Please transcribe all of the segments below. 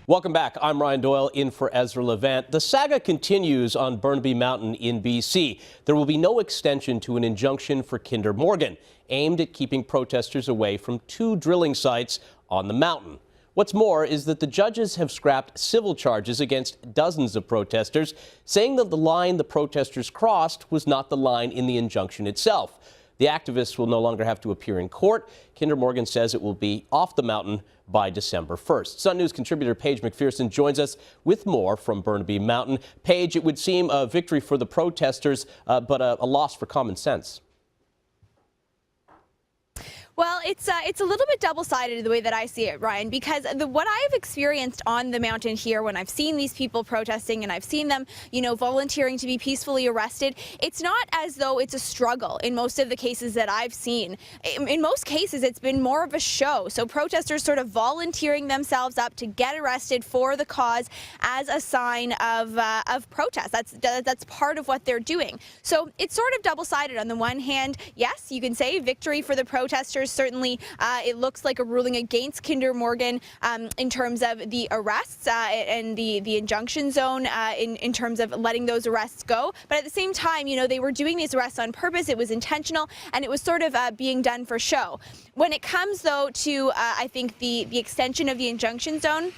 Welcome back. I'm Ryan Doyle in for Ezra Levant. The saga continues on Burnaby Mountain in BC. There will be no extension to an injunction for Kinder Morgan, aimed at keeping protesters away from 2 drilling sites on the mountain. What's more is that the judges have scrapped civil charges against dozens of protesters, saying that the line the protesters crossed was not the line in the injunction itself. The activists will no longer have to appear in court. Kinder Morgan says it will be off the mountain by December 1st. Sun News contributor Paige McPherson joins us with more from Burnaby Mountain. Paige, it would seem a victory for the protesters, but a loss for common sense. Well, it's a little bit double-sided the way that I see it, Ryan, because what I've experienced on the mountain here when I've seen these people protesting and I've seen them, volunteering to be peacefully arrested, it's not as though it's a struggle in most of the cases that I've seen. In most cases, it's been more of a show. So protesters sort of volunteering themselves up to get arrested for the cause as a sign of protest. That's part of what they're doing. So it's sort of double-sided. On the one hand, yes, you can say victory for the protesters. Certainly, it looks like a ruling against Kinder Morgan in terms of the arrests and the injunction zone in terms of letting those arrests go. But at the same time, they were doing these arrests on purpose. It was intentional, and it was sort of being done for show. When it comes, though, to I think the extension of the injunction zone,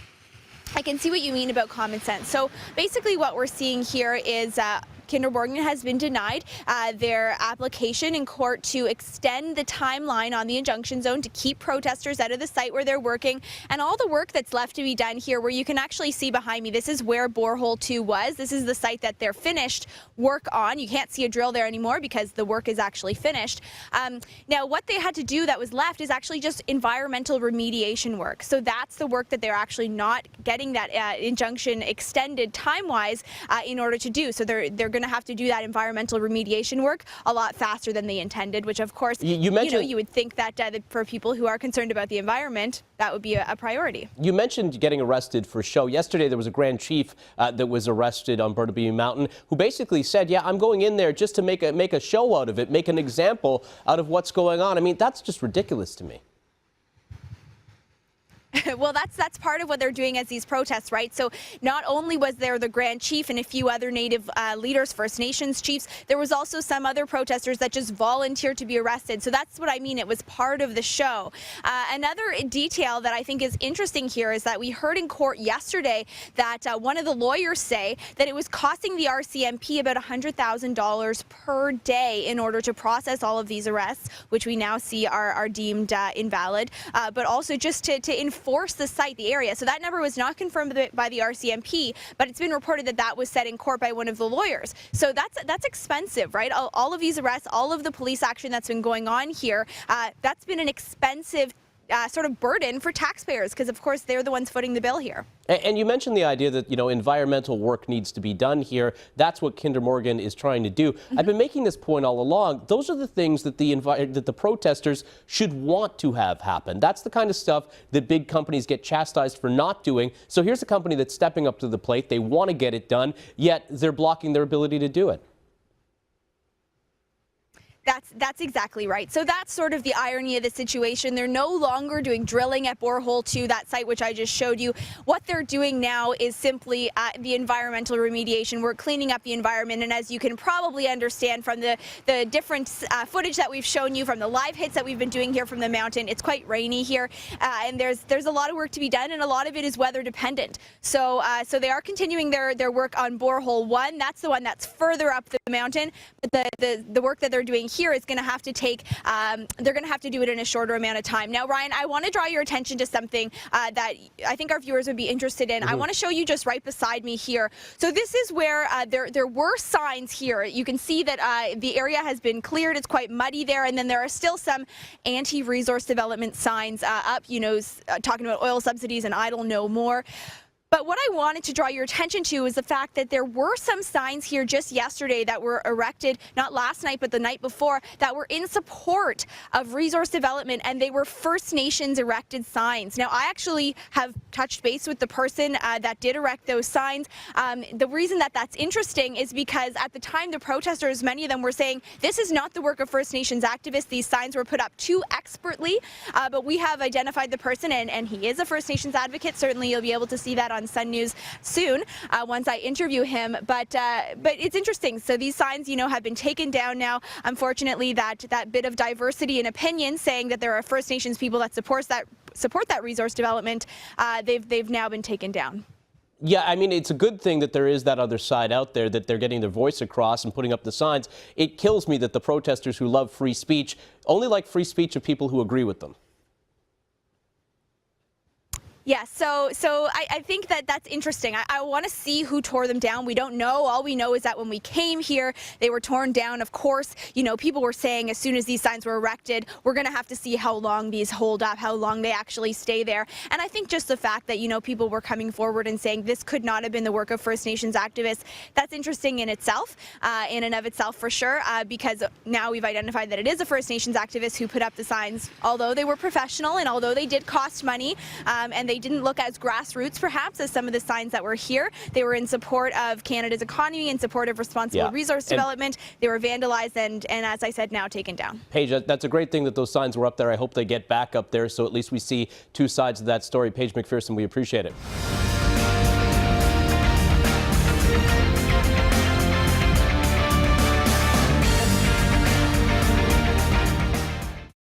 I can see what you mean about common sense. So basically what we're seeing here is Kinder Morgan has been denied their application in court to extend the timeline on the injunction zone to keep protesters out of the site where they're working, and all the work that's left to be done here, where you can actually see behind me, this is where borehole 2 was. This is the site that they're finished work on. You can't see a drill there anymore because the work is actually finished. Now, what they had to do that was left is actually just environmental remediation work. So that's the work that they're actually not getting that injunction extended time-wise in order to do. So they're going to have to do that environmental remediation work a lot faster than they intended, which of course, you would think that for people who are concerned about the environment, that would be a priority. You mentioned getting arrested for show. Yesterday, there was a Grand Chief that was arrested on Burnaby Mountain who basically said, yeah, I'm going in there just to make a show out of it, make an example out of what's going on. I mean, that's just ridiculous to me. Well, that's part of what they're doing as these protests, right? So not only was there the Grand Chief and a few other Native leaders, First Nations chiefs, there was also some other protesters that just volunteered to be arrested. So that's what I mean. It was part of the show. Another detail that I think is interesting here is that we heard in court yesterday that one of the lawyers say that it was costing the RCMP about $100,000 per day in order to process all of these arrests, which we now see are deemed invalid, but also just to enforce the site, the area. So that number was not confirmed by the RCMP, but it's been reported that that was set in court by one of the lawyers. So that's expensive, right? All of these arrests, all of the police action that's been going on here, that's been an expensive sort of burden for taxpayers, because of course they're the ones footing the bill here. And you mentioned the idea that, environmental work needs to be done here. That's what Kinder Morgan is trying to do. I've been making this point all along. Those are the things that the protesters should want to have happen. That's the kind of stuff that big companies get chastised for not doing. So here's a company that's stepping up to the plate. They want to get it done, yet they're blocking their ability to do it. That's exactly right. So that's sort of the irony of the situation. They're no longer doing drilling at borehole 2, that site which I just showed you. What they're doing now is simply the environmental remediation. We're cleaning up the environment, and as you can probably understand from the different footage that we've shown you, from the live hits that we've been doing here from the mountain, it's quite rainy here, and there's a lot of work to be done, and a lot of it is weather dependent. So they are continuing their work on borehole 1. That's the one that's further up the mountain, but the work that they're doing here is going to have to take, they're going to have to do it in a shorter amount of time. Now, Ryan, I want to draw your attention to something that I think our viewers would be interested in. I want to show you just right beside me here. So this is where there were signs here. You can see that the area has been cleared. It's quite muddy there, and then there are still some anti-resource development signs up, talking about oil subsidies and idle no more. But what I wanted to draw your attention to is the fact that there were some signs here just yesterday that were erected, not last night, but the night before, that were in support of resource development, and they were First Nations erected signs. Now, I actually have touched base with the person that did erect those signs. The reason that that's interesting is because at the time, the protesters, many of them were saying, this is not the work of First Nations activists. These signs were put up too expertly, but we have identified the person, and he is a First Nations advocate. Certainly, you'll be able to see that on Sun News soon once I interview him. But it's interesting. So these signs, have been taken down now. Unfortunately, that bit of diversity in opinion, saying that there are First Nations people that support that resource development, they've now been taken down. Yeah, I mean, it's a good thing that there is that other side out there, that they're getting their voice across and putting up the signs. It kills me that the protesters who love free speech only like free speech of people who agree with them. Yeah, so I think that's interesting. I want to see who tore them down. We don't know. All we know is that when we came here, they were torn down. Of course, people were saying as soon as these signs were erected, we're going to have to see how long these hold up, how long they actually stay there. And I think just the fact that, people were coming forward and saying this could not have been the work of First Nations activists, that's interesting in itself, in and of itself for sure, because now we've identified that it is a First Nations activist who put up the signs, although they were professional and although they did cost money, and they didn't look as grassroots perhaps as some of the signs that were here. They were in support of Canada's economy, in support of responsible resource development. They were vandalized and as I said, now taken down. Paige, that's a great thing that those signs were up there. I hope they get back up there so at least we see two sides of that story. Paige McPherson, we appreciate it.